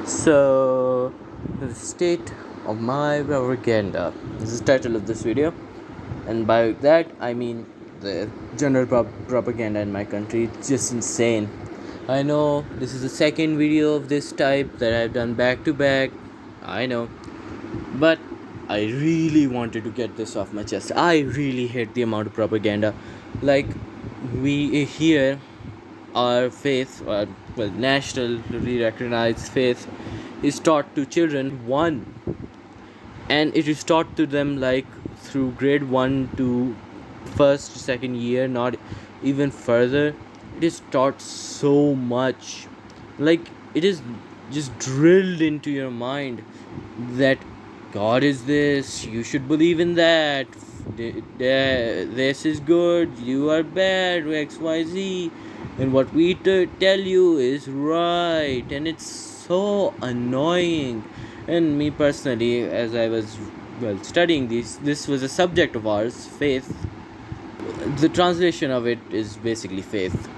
So, the state of my propaganda is the title of this video, and by that I mean the general propaganda in my country. It's just insane. I know this is the second video of this type that I've done back to back. I know, but I really wanted to get this off my chest. I really hate the amount of propaganda. Like, we here, our faith, nationally recognized faith, is taught to children one, and it is taught to them like through grade 1 to first second year, not even further. It is taught so much, like it is just drilled into your mind that God is this, you should believe in that, this is good, you are bad, XYZ, and what we tell you is right. And it's so annoying. And me personally, as I was studying this was a subject of ours, faith. The translation of it is basically faith,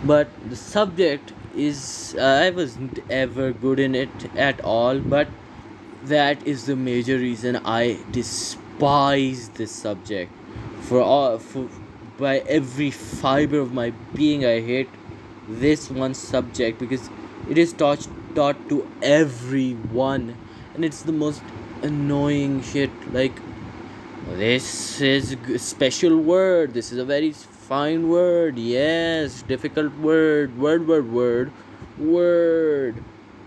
but the subject is I wasn't ever good in it at all. But that is the major reason I despise this subject. By every fiber of my being, I hate this one subject because it is taught to everyone, and it's the most annoying shit. Like, this is a special word, this is a very fine word, yes, difficult word.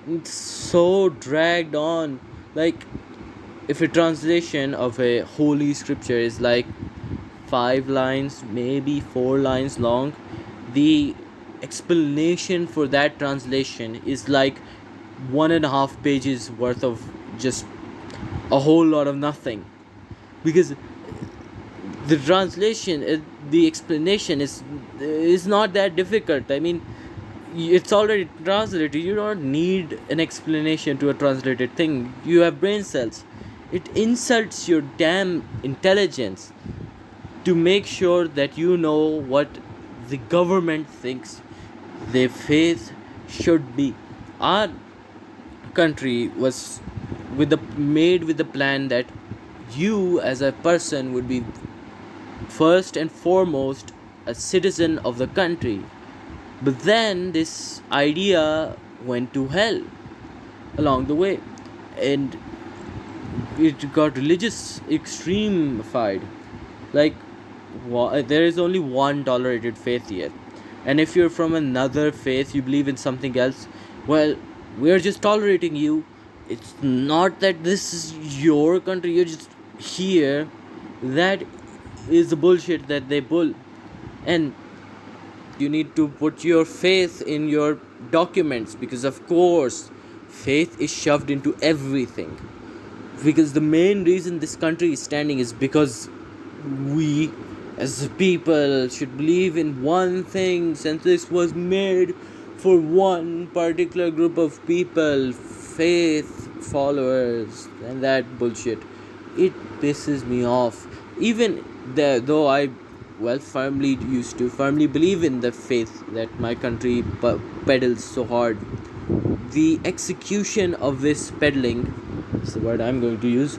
It's so dragged on. Like, if a translation of a holy scripture is like 5 lines, maybe 4 lines long, the explanation for that translation is like 1.5 pages worth of just a whole lot of nothing. Because the translation, the explanation is not that difficult. I mean, it's already translated. You don't need an explanation to a translated thing. You have brain cells. It insults your damn intelligence to make sure that you know what the government thinks their faith should be. Our country was made with the plan that you as a person would be first and foremost a citizen of the country. But then this idea went to hell along the way, and it got religious extremified. Like, there is only one tolerated faith here, and if you're from another faith, you believe in something else, well, we're just tolerating you. It's not that this is your country, you're just here. That is the bullshit that they pull. And you need to put your faith in your documents, because of course faith is shoved into everything. Because the main reason this country is standing is because we as people should believe in one thing, since this was made for one particular group of people, faith followers, and that bullshit, it pisses me off. Even though I firmly believe in the faith that my country peddles so hard, the execution of this peddling, is the word I'm going to use,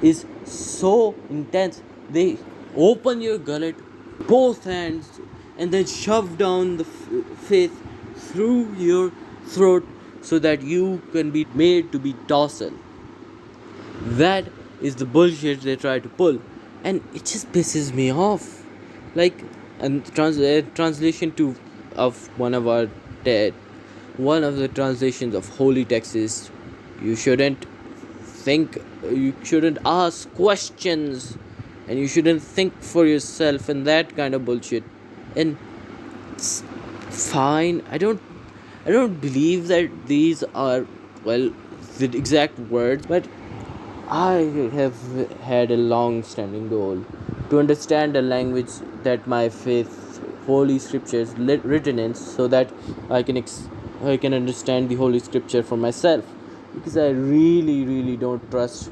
is so intense. They open your gullet, both hands, and then shove down the faith through your throat so that you can be made to be docile. That is the bullshit they try to pull, and it just pisses me off. Like, and translation to of one of the translations of holy texts is, you shouldn't think, you shouldn't ask questions, and you shouldn't think for yourself, and that kind of bullshit. And it's fine. I don't believe that these are, well, the exact words, but I have had a long standing goal to understand a language that my faith, holy scriptures, written in, so that I can understand the holy scripture for myself. Because I really don't trust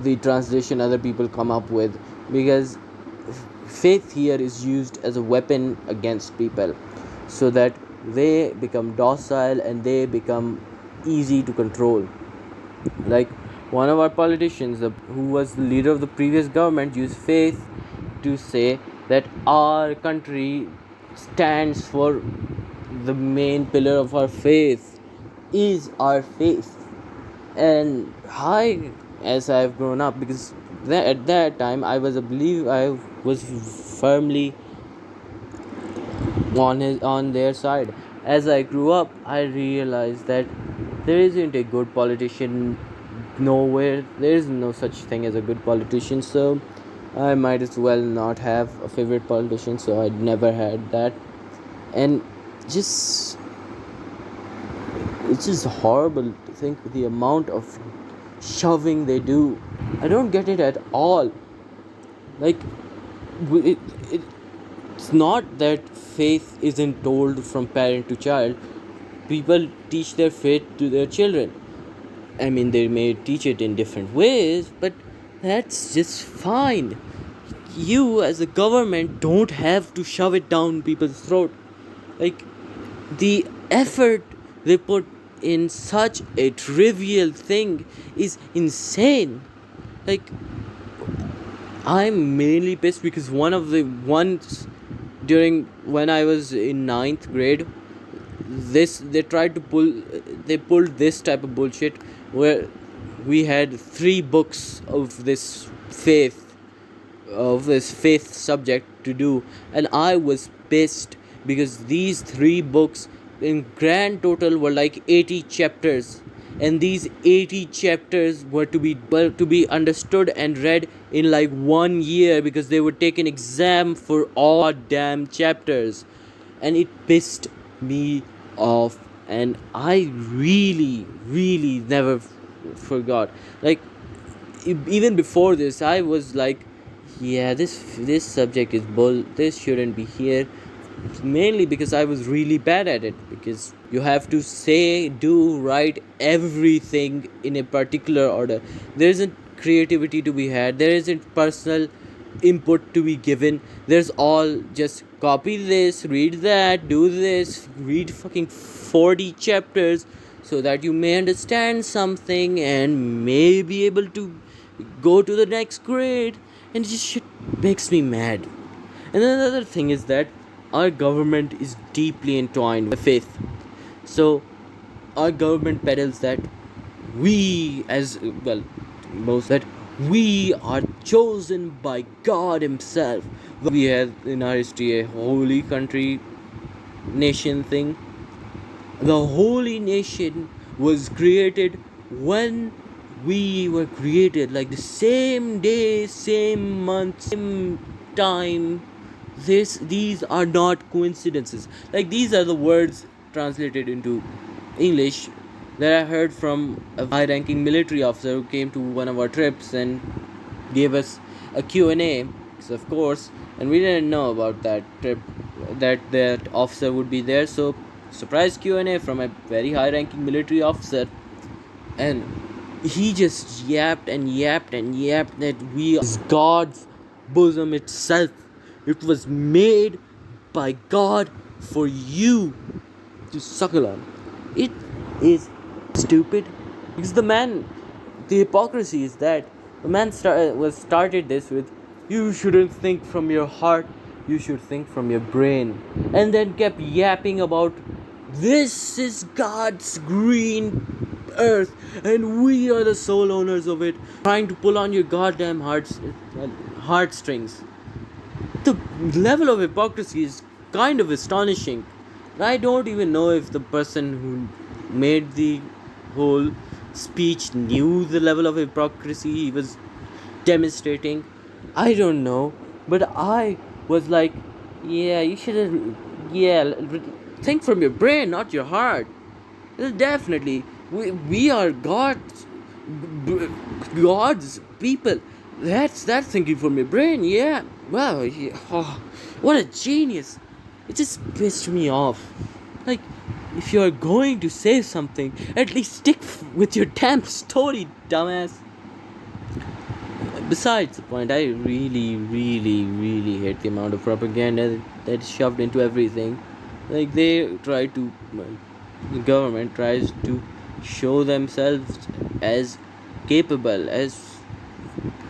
the translation other people come up with, because faith here is used as a weapon against people so that they become docile and they become easy to control. Like one of our politicians, who was the leader of the previous government, used faith to say that our country stands for the main pillar of our faith is our faith. And I, as I've grown up, because at that time I was firmly on their side. As I grew up, I realized that there isn't a good politician nowhere. There is no such thing as a good politician. So I might as well not have a favorite politician. So I never had that. And just it's just horrible to think the amount of shoving they do. I don't get it at all. Like it, it it's not that faith isn't told from parent to child. People teach their faith to their children. I mean, they may teach it in different ways, but that's just fine. You, as a government, don't have to shove it down people's throat. Like, the effort they put in such a trivial thing is insane. Like, I'm mainly pissed because one of the ones during when I was in ninth grade, this they pulled this type of bullshit where we had three books of this faith subject to do, and I was pissed because these three books in grand total were like 80 chapters, and these 80 chapters were to be understood and read in like 1 year because they would take an exam for all damn chapters. And it pissed me off, and I really never forgot. Like even before this I was like, yeah, this subject is bull, this shouldn't be here, mainly because I was really bad at it, because you have to say, do, write everything in a particular order. There isn't creativity to be had, there isn't personal input to be given. There's all just copy this, read that, do this, read fucking 40 chapters so that you may understand something and may be able to go to the next grade. And this shit makes me mad. And another thing is that our government is deeply entwined with faith. So our government peddles that we, as well, most that we are chosen by God Himself. We have in our history a holy country nation thing. The holy nation was created when we were created, like the same day, same month, same time. These are not coincidences. Like these are the words translated into English that I heard from a high-ranking military officer who came to one of our trips and gave us a Q&A. So of course, and we didn't know about that trip, that officer would be there. So surprise Q&A from a very high-ranking military officer, and he just yapped and yapped and yapped that we are God's bosom itself. It was made by God for you to suckle on. It is stupid because the hypocrisy is that the man started this with, you shouldn't think from your heart, you should think from your brain, and then kept yapping about this is God's green earth and we are the sole owners of it, trying to pull on your goddamn heartstrings. The level of hypocrisy is kind of astonishing. I don't even know if the person who made the whole speech knew the level of hypocrisy he was demonstrating. I don't know, but I was like, yeah, you should, yeah, think from your brain, not your heart. Definitely, we are God's people. That's thinking from your brain. Yeah. Wow. Yeah. Oh, what a genius! It just pissed me off. Like, if you are going to say something, at least stick with your damn story, dumbass. Besides the point, I really hate the amount of propaganda that's shoved into everything. Like the government tries to show themselves as capable, as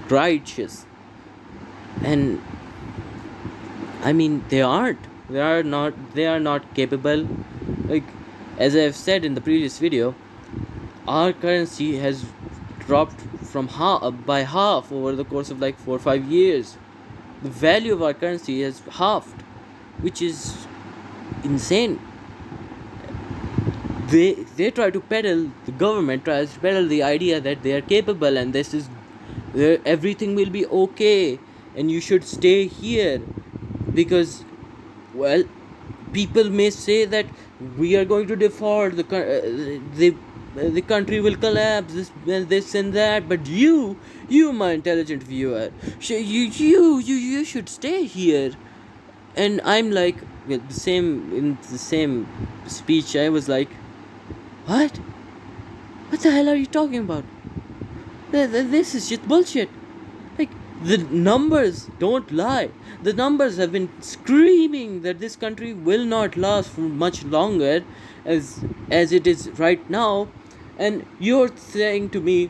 righteous, and I mean they aren't. They are not capable. Like, as I've said in the previous video, our currency has dropped from by half over the course of like 4 or 5 years. The value of our currency has halved, which is insane. They try to peddle, the government tries to peddle the idea that they are capable, and this is everything will be okay, and you should stay here because, well, people may say that we are going to default, the country will collapse, this and that, but you my intelligent viewer, you should stay here. And I'm like, with the same in the same speech, I was like, what the hell are you talking about? This is just bullshit. Like, the numbers don't lie. The numbers have been screaming that this country will not last for much longer as it is right now, and you're saying to me,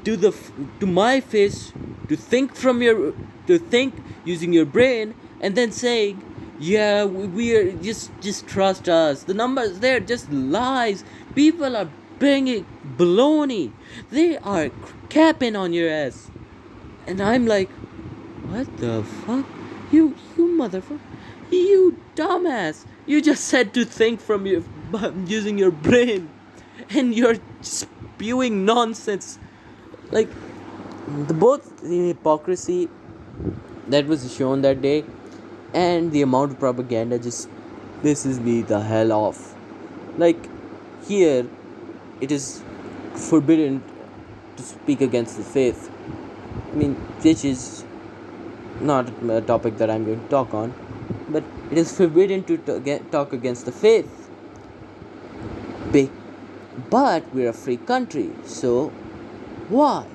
to my face, to think from your to think using your brain, and then saying, yeah, we are just trust us. The numbers, they're just lies. People are bringing baloney. They are capping on your ass. And I'm like, what the fuck? You motherfucker. You dumbass. You just said to think from your using your brain, and you're spewing nonsense. Like, both the hypocrisy that was shown that day and the amount of propaganda just pisses me the hell off. Like, here it is forbidden to speak against the faith. I mean, which is not a topic that I'm going to talk on, but it is forbidden to talk against the faith. But we're a free country, so why?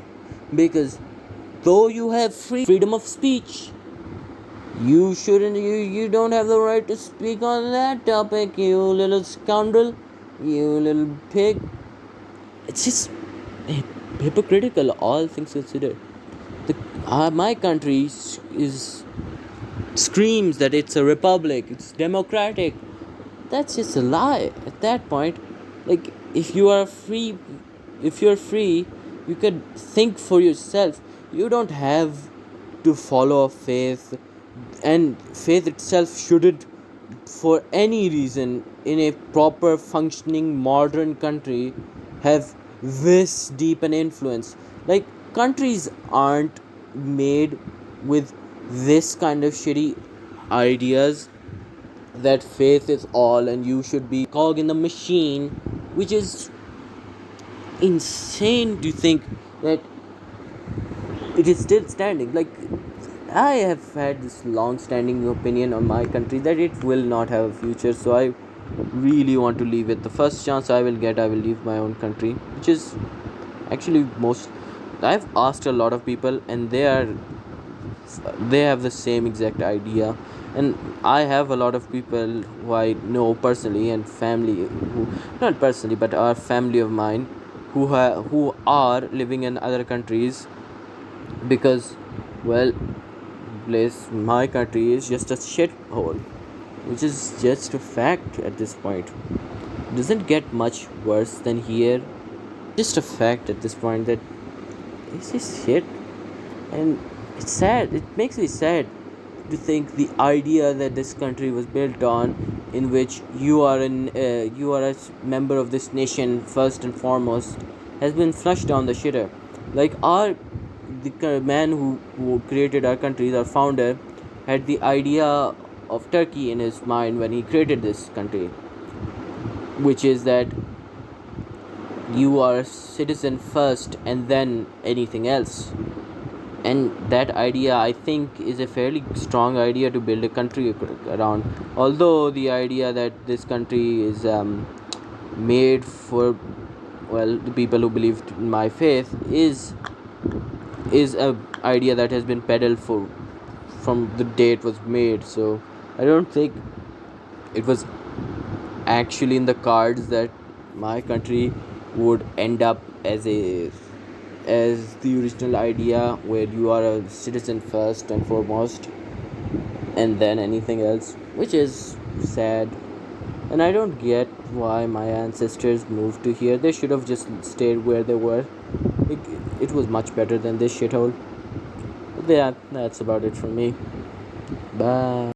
Because though you have freedom of speech, you don't have the right to speak on that topic, you little scoundrel, you little pig. It's just hypocritical, all things considered. My country screams that it's a republic, it's democratic. That's just a lie at that point. Like, if you're free, you could think for yourself. You don't have to follow a faith, and faith itself shouldn't, for any reason, in a proper functioning modern country, have this deep an influence. Like, countries aren't made with this kind of shitty ideas that faith is all and you should be cog in the machine, which is insane to think that it is still standing. Like, I have had this long standing opinion on my country that it will not have a future, so I really want to leave it. The first chance I will get, I will leave my own country, which is actually most. I've asked a lot of people, and they have the same exact idea. And I have a lot of people who I know personally, and family who, not personally, but are family of mine, who are living in other countries because, well, my country is just a shithole, which is just a fact at this point. It doesn't get much worse than here. Just a fact at this point that it's just shit, and it's sad. It makes me sad to think the idea that this country was built on, in which you are a member of this nation first and foremost, has been flushed down the shitter. Like, the man who created our country, our founder, had the idea of Turkey in his mind when he created this country, which is that you are a citizen first and then anything else. And that idea, I think, is a fairly strong idea to build a country around. Although the idea that this country is made for, well, the people who believed in my faith is a idea that has been peddled from the day it was made. So I don't think it was actually in the cards that my country would end up as the original idea, where you are a citizen first and foremost, and then anything else, which is sad. And I don't get why my ancestors moved to here. They should have just stayed where they were. it, it was much better than this shithole. But yeah, that's about it from me. Bye.